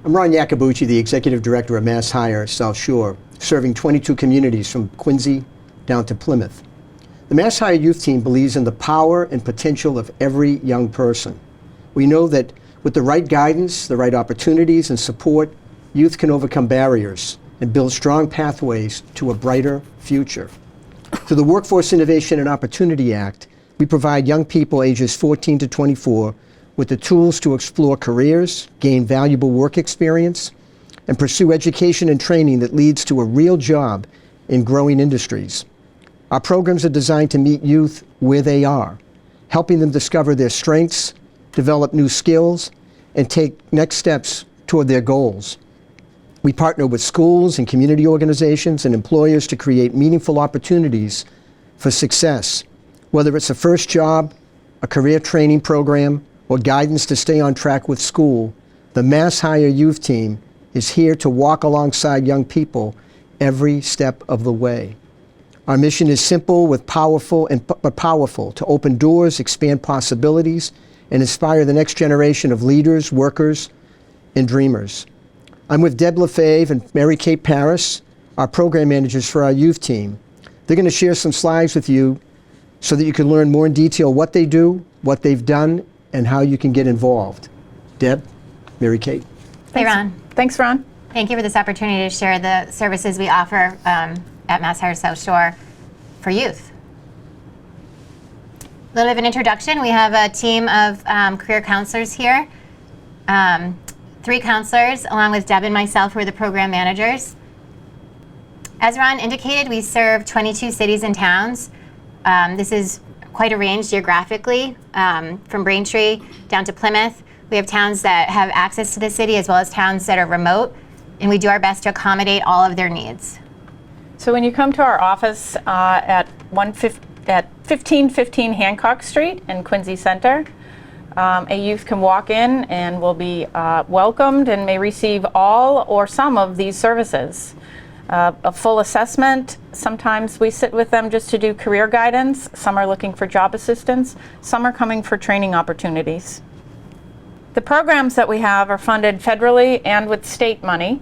I'm Ron Iacobucci, the Executive Director of MassHire South Shore, serving 22 communities from Quincy down to Plymouth. The MassHire Youth Team believes in the power and potential of every young person. We know that with the right guidance, the right opportunities and support, youth can overcome barriers and build strong pathways to a brighter future. Through the Workforce Innovation and Opportunity Act, we provide young people ages 14 to 24 with the tools to explore careers, gain valuable work experience, and pursue education and training that leads to a real job in growing industries. Our programs are designed to meet youth where they are, helping them discover their strengths, develop new skills, and take next steps toward their goals. We partner with schools and community organizations and employers to create meaningful opportunities for success, whether it's a first job, a career training program, or guidance to stay on track with school. The MassHire Youth Team is here to walk alongside young people every step of the way. Our mission is simple but powerful, to open doors, expand possibilities, and inspire the next generation of leaders, workers, and dreamers. I'm with Deb Lefebvre and Mary Kate Paris, our program managers for our youth team. They're going to share some slides with you so that you can learn more in detail what they do, what they've done, and how you can get involved. Deb, Mary Kate. Hey, Ron. Thanks, Ron. Thank you for this opportunity to share the services we offer at MassHire South Shore for youth. A little bit of an introduction. We have a team of career counselors here. 3 counselors, along with Deb and myself, who are the program managers. As Ron indicated, we serve 22 cities and towns. This is quite a range geographically, from Braintree down to Plymouth. We have towns that have access to the city as well as towns that are remote, and we do our best to accommodate all of their needs. So when you come to our office at 1515 Hancock Street in Quincy Center, a youth can walk in and will be welcomed and may receive all or some of these services. A full assessment. Sometimes we sit with them just to do career guidance. Some are looking for job assistance. Some are coming for training opportunities. The programs that we have are funded federally and with state money.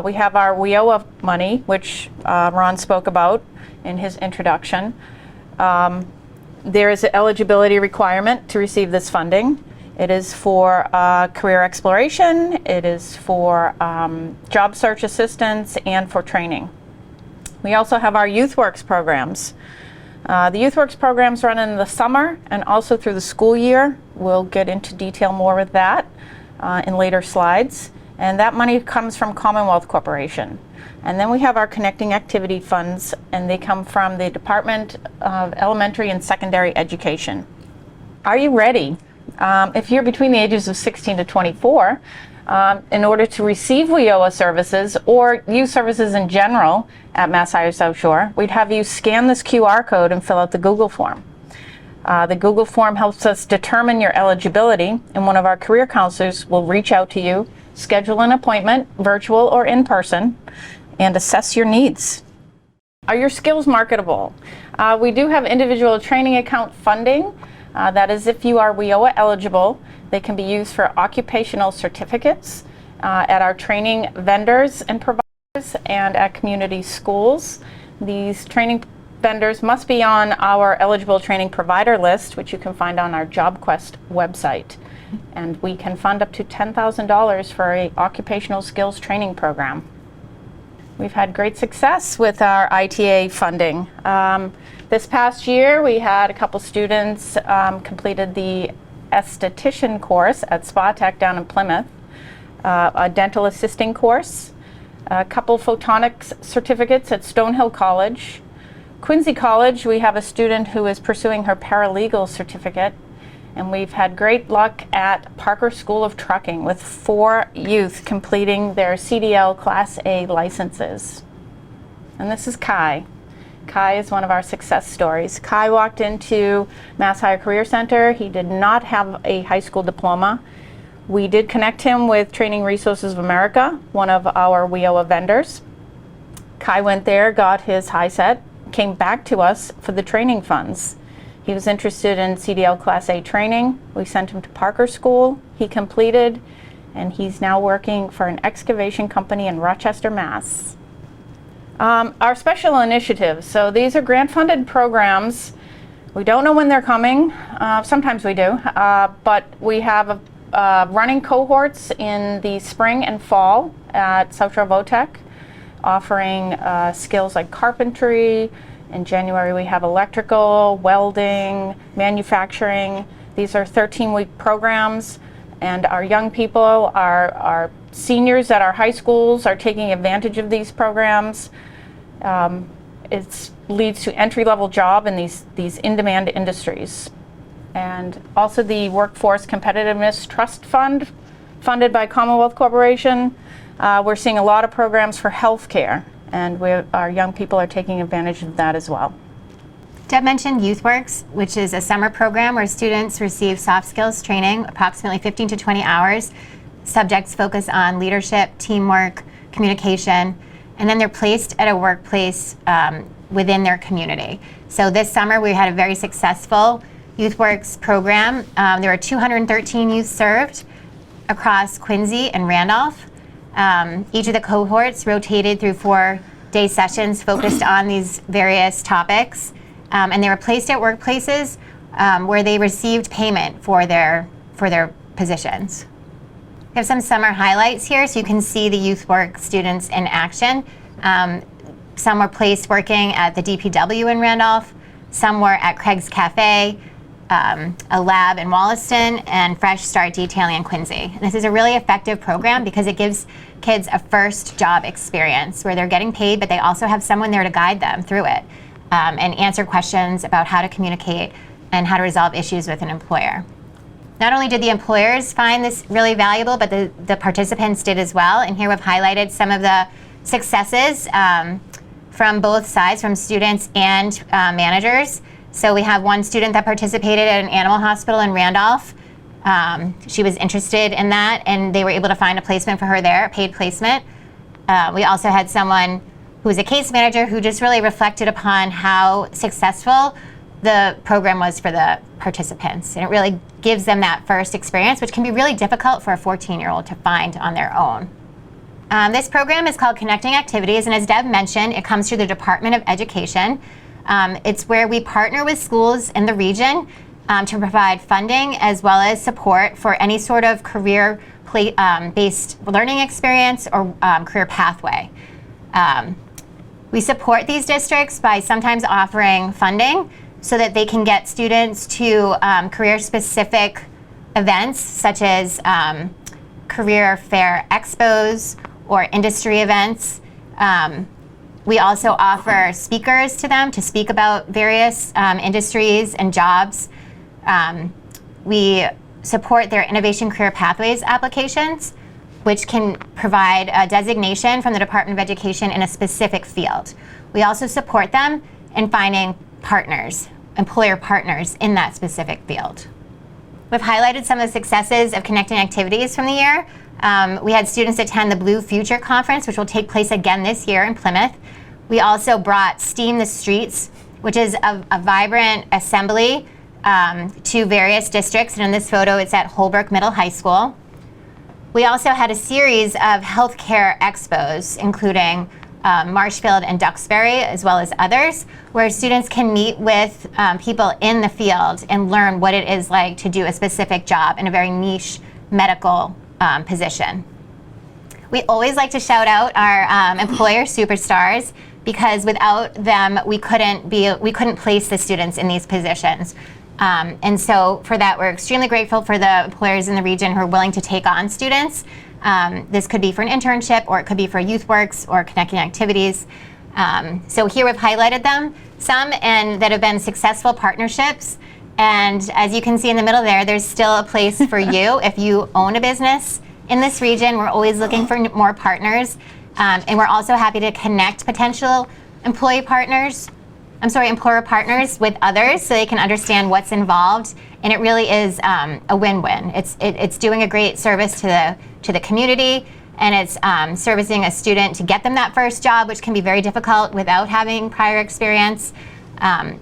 We have our WIOA money, which Ron spoke about in his introduction. There is an eligibility requirement to receive this funding. It is for career exploration, it is for job search assistance, and for training. We also have our YouthWorks programs. The YouthWorks programs run in the summer and also through the school year. We'll get into detail more with that in later slides. And that money comes from Commonwealth Corporation. And then we have our connecting activity funds, and they come from the Department of Elementary and Secondary Education. Are you ready? If you're between the ages of 16 to 24, in order to receive WIOA services or youth services in general at MassHire South Shore, we'd have you scan this QR code and fill out the Google form. The Google form helps us determine your eligibility, and one of our career counselors will reach out to you, schedule an appointment, virtual or in person, and assess your needs. Are your skills marketable? We do have individual training account funding. That is, if you are WIOA eligible, they can be used for occupational certificates at our training vendors and providers and at community schools. These training vendors must be on our eligible training provider list, which you can find on our JobQuest website. And we can fund up to $10,000 for an occupational skills training program. We've had great success with our ITA funding. This past year, we had a couple students completed the esthetician course at Spa Tech down in Plymouth, a dental assisting course, a couple photonics certificates at Stonehill College. Quincy College, we have a student who is pursuing her paralegal certificate, and we've had great luck at Parker School of Trucking with 4 youth completing their CDL Class A licenses. And this is Kai. Kai is one of our success stories. Kai walked into MassHire Career Center. He did not have a high school diploma. We did connect him with Training Resources of America, one of our WIOA vendors. Kai went there, got his high set, came back to us for the training funds. He was interested in CDL Class A training. We sent him to Parker School. He completed, and he's now working for an excavation company in Rochester, Mass. Our special initiatives, so these are grant-funded programs. We don't know when they're coming. Sometimes we do, but we have running cohorts in the spring and fall at South Shore Votech, offering skills like carpentry. In January we have electrical, welding, manufacturing. These are 13-week programs, and our young people, our seniors at our high schools are taking advantage of these programs. It leads to entry-level job in these in-demand industries. And also the Workforce Competitiveness Trust Fund, funded by Commonwealth Corporation. We're seeing a lot of programs for healthcare, and our young people are taking advantage of that as well. Deb mentioned YouthWorks, which is a summer program where students receive soft skills training, approximately 15 to 20 hours. Subjects focus on leadership, teamwork, communication, and then they're placed at a workplace within their community. So this summer we had a very successful YouthWorks program. There were 213 youth served across Quincy and Randolph. Each of the cohorts rotated through 4-day sessions focused on these various topics. And they were placed at workplaces where they received payment for their positions. We have some summer highlights here, so you can see the YouthWorks students in action. Some were placed working at the DPW in Randolph, some were at Craig's Cafe, a lab in Wollaston, and Fresh Start Detailing in Quincy. And this is a really effective program because it gives kids a first job experience where they're getting paid, but they also have someone there to guide them through it. And answer questions about how to communicate and how to resolve issues with an employer. Not only did the employers find this really valuable, but the participants did as well. And here we've highlighted some of the successes from both sides, from students and managers. So we have one student that participated at an animal hospital in Randolph. She was interested in that, and they were able to find a placement for her there, a paid placement. We also had someone who was a case manager who just really reflected upon how successful the program was for the participants. And it really gives them that first experience, which can be really difficult for a 14-year-old to find on their own. This program is called Connecting Activities, and as Deb mentioned, it comes through the Department of Education. It's where we partner with schools in the region to provide funding as well as support for any sort of career-based learning experience or career pathway. We support these districts by sometimes offering funding so that they can get students to career-specific events such as career fair expos or industry events. We also offer speakers to them to speak about various industries and jobs. We support their Innovation Career Pathways applications, which can provide a designation from the Department of Education in a specific field. We also support them in finding partners, employer partners in that specific field. We've highlighted some of the successes of Connecting Activities from the year. We had students attend the Blue Future Conference, which will take place again this year in Plymouth. We also brought Steam the Streets, which is a vibrant assembly to various districts, and in this photo it's at Holbrook Middle High School. We also had a series of healthcare expos, including Marshfield and Duxbury, as well as others, where students can meet with people in the field and learn what it is like to do a specific job in a very niche medical position. We always like to shout out our employer superstars, because without them, we couldn't place the students in these positions. And so for that, we're extremely grateful for the employers in the region who are willing to take on students. This could be for an internship, or it could be for YouthWorks or Connecting Activities. So here we've highlighted them, some, and that have been successful partnerships. And as you can see in the middle there, there's still a place for you if you own a business in this region. We're always looking for more partners. And we're also happy to connect potential employer partners with others so they can understand what's involved. And it really is a win-win. It's doing a great service to the community, and it's servicing a student to get them that first job, which can be very difficult without having prior experience. And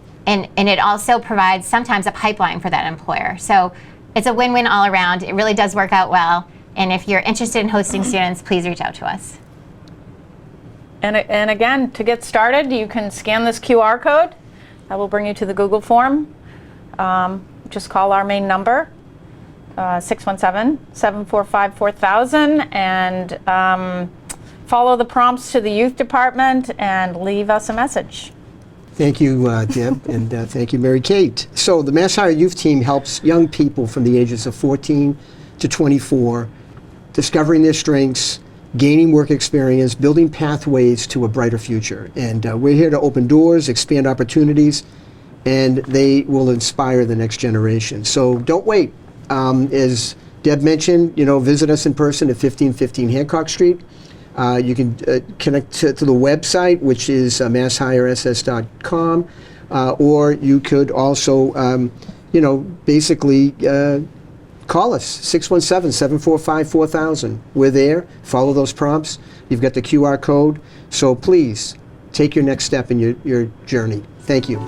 it also provides sometimes a pipeline for that employer. So it's a win-win all around. It really does work out well. And if you're interested in hosting students, please reach out to us. And again, to get started, you can scan this QR code. That will bring you to the Google form. Just call our main number, 617-745-4000, and follow the prompts to the youth department and leave us a message. Thank you, Deb, and thank you, Mary Kate. So the MassHire Youth Team helps young people from the ages of 14 to 24, discovering their strengths, gaining work experience, building pathways to a brighter future. And we're here to open doors, expand opportunities, and they will inspire the next generation. So don't wait. As Deb mentioned, visit us in person at 1515 Hancock Street. You can connect to the website, which is masshiress.com, or you could also, basically call us, 617-745-4000. We're there. Follow those prompts. You've got the QR code. So please, take your next step in your journey. Thank you.